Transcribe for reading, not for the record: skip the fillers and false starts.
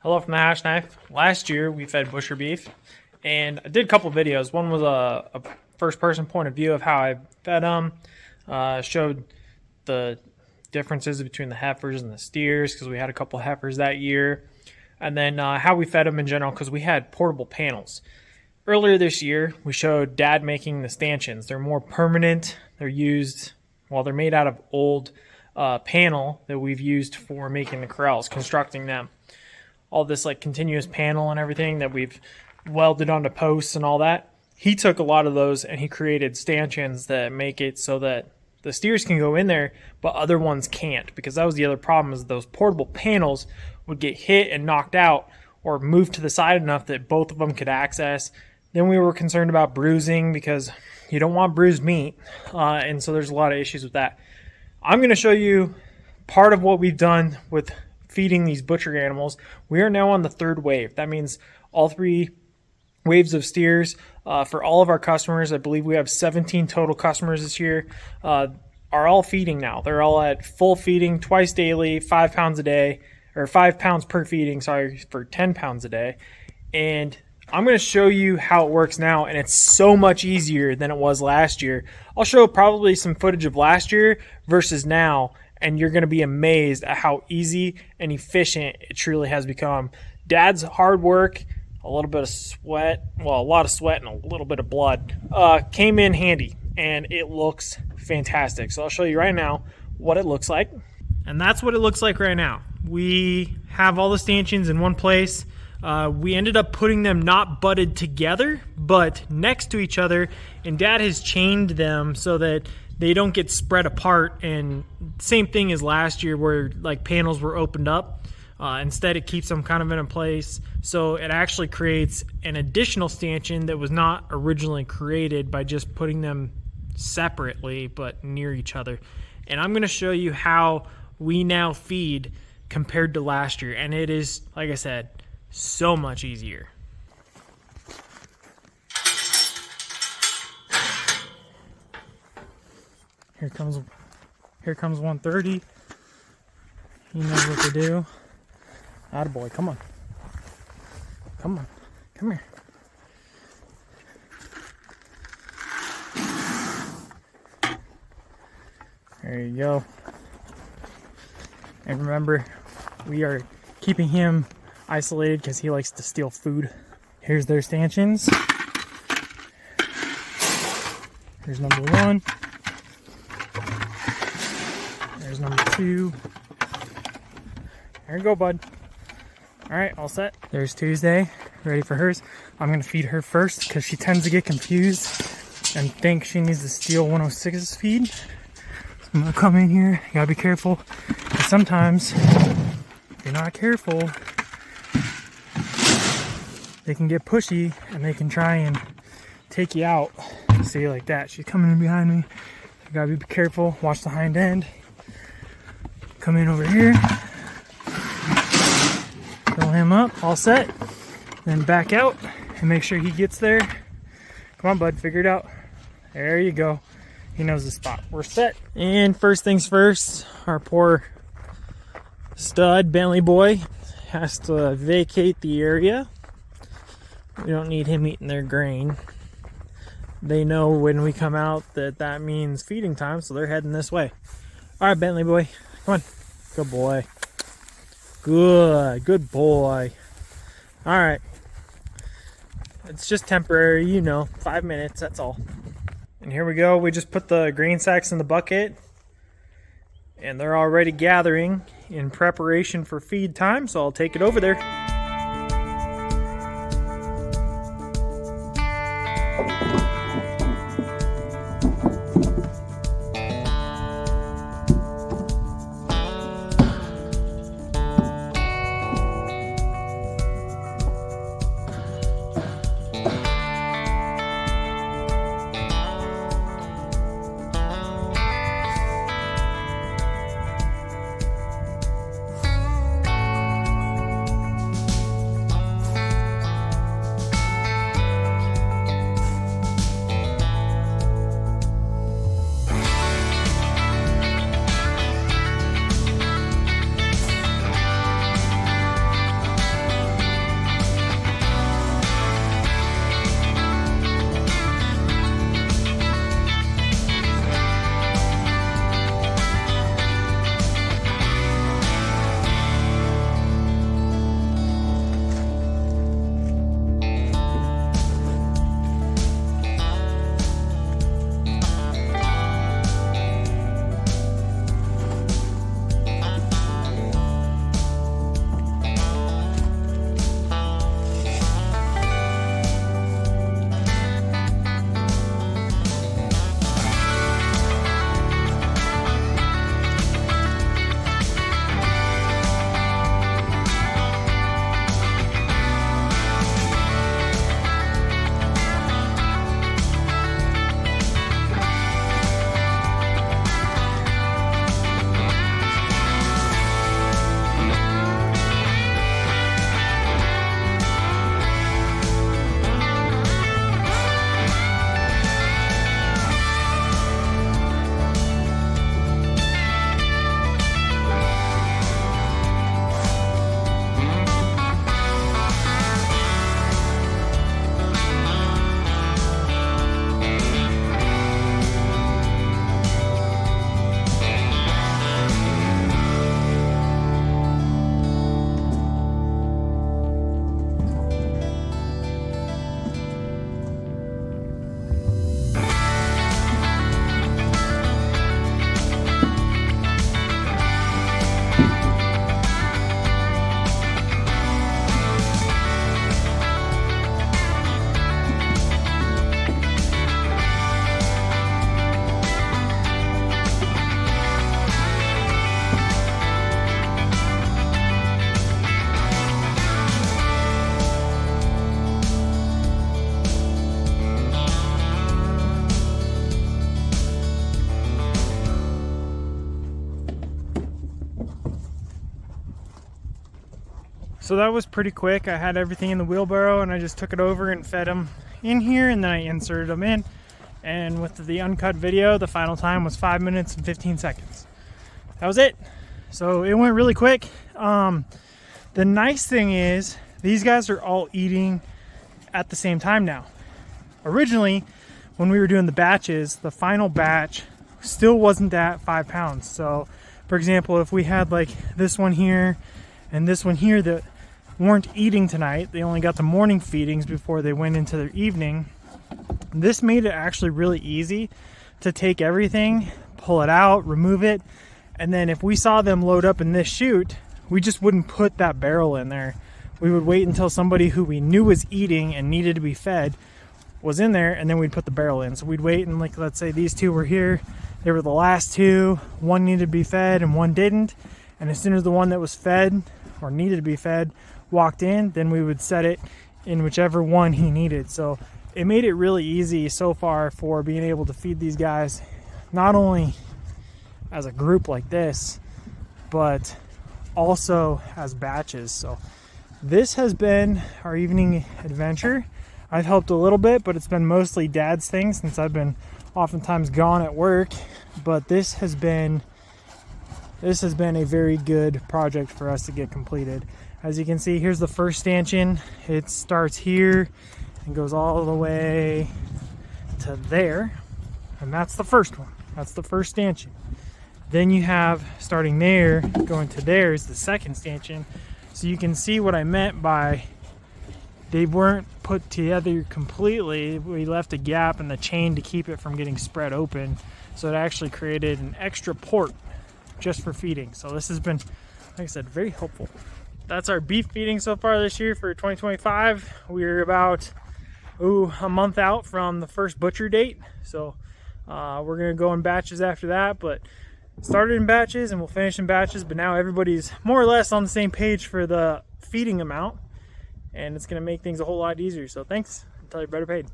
Hello from the Hashknife. Last year we fed butcher beef, and I did a couple videos. One was a first-person point of view of how I fed them, showed the differences between the heifers and the steers because we had a couple heifers that year, and then how we fed them in general because we had portable panels. Earlier this year we showed Dad making the stanchions. They're more permanent. They're used, well, they're made out of old panel that we've used for making the corrals, constructing them. All this like continuous panel and everything that we've welded onto posts and all that. He took a lot of those and he created stanchions that make it so that the steers can go in there, but other ones can't, because that was the other problem, is those portable panels would get hit and knocked out or moved to the side enough that both of them could access. Then we were concerned about bruising because you don't want bruised meat, and so there's a lot of issues with that. I'm going to show you part of what we've done with feeding these butcher animals. We are now on the third wave. That means all three waves of steers for all of our customers. I believe we have 17 total customers this year, are all feeding now. They're all at full feeding twice daily, 5 pounds a day, or 5 pounds per feeding, sorry, for 10 pounds a day. And I'm going to show you how it works now, and it's so much easier than it was last year. I'll show probably some footage of last year versus now, and you're going to be amazed at how easy and efficient it truly has become. Dad's hard work, a little bit of sweat, well, a lot of sweat and a little bit of blood, came in handy, and it looks fantastic. So I'll show you right now what it looks like. And that's what it looks like right now. We have all the stanchions in one place. We ended up putting them not butted together, but next to each other, and Dad has chained them so that they don't get spread apart. And same thing as last year where like panels were opened up. Instead, it keeps them kind of in a place. So it actually creates an additional stanchion that was not originally created by just putting them separately but near each other. And I'm going to show you how we now feed compared to last year. And it is, like I said, so much easier. Here comes 130. He knows what to do. Attaboy, come on. Come on. Come here. There you go. And remember, we are keeping him isolated because he likes to steal food. Here's their stanchions. Here's number 1. There's number 2. There you go, bud. All right, all set. There's Tuesday, ready for hers. I'm gonna feed her first because she tends to get confused and think she needs to steal 106's feed. So I'm gonna come in here. You gotta be careful. And sometimes, if you're not careful, they can get pushy and they can try and take you out. See, like that. She's coming in behind me. You gotta be careful. Watch the hind end. Come in over here. Fill him up, all set. Then back out and make sure he gets there. Come on, bud, figure it out. There you go. He knows the spot. We're set. And first things first, our poor stud Bentley boy has to vacate the area. We don't need him eating their grain. They know when we come out that means feeding time, so they're heading this way. All right, Bentley boy, come on. Good boy. Good boy. All right. It's just temporary, you know, 5 minutes, that's all. And here we go. We just put the grain sacks in the bucket, and they're already gathering in preparation for feed time, so I'll take it over there. So that was pretty quick. I had everything in the wheelbarrow and I just took it over and fed them in here, and then I inserted them in. And with the uncut video, the final time was 5 minutes and 15 seconds. That was it. So it went really quick. The nice thing is these guys are all eating at the same time now. Originally, when we were doing the batches, the final batch still wasn't at 5 pounds. So for example, if we had like this one here and this one here that weren't eating tonight, they only got the morning feedings before they went into their evening. This made it actually really easy to take everything, pull it out, remove it, and then if we saw them load up in this chute, we just wouldn't put that barrel in there. We would wait until somebody who we knew was eating and needed to be fed was in there, and then we'd put the barrel in. So we'd wait, and like, let's say these two were here, they were the last two, one needed to be fed and one didn't, and as soon as the one that was fed or needed to be fed walked in, then we would set it in whichever one he needed. So it made it really easy so far for being able to feed these guys, not only as a group like this, but also as batches. So this has been our evening adventure. I've helped a little bit, but it's been mostly Dad's thing since I've been oftentimes gone at work. But this has been a very good project for us to get completed. As you can see, here's the first stanchion. It starts here and goes all the way to there, and that's the first one. That's the first stanchion. Then you have, starting there, going to there is the second stanchion. So you can see what I meant by they weren't put together completely. We left a gap in the chain to keep it from getting spread open. So it actually created an extra port just for feeding. So this has been, like I said, very helpful. That's our beef feeding so far this year for 2025. We're about a month out from the first butcher date. So we're gonna go in batches after that, but started in batches and we'll finish in batches, but now everybody's more or less on the same page for the feeding amount, and it's going to make things a whole lot easier. So thanks until you're better paid.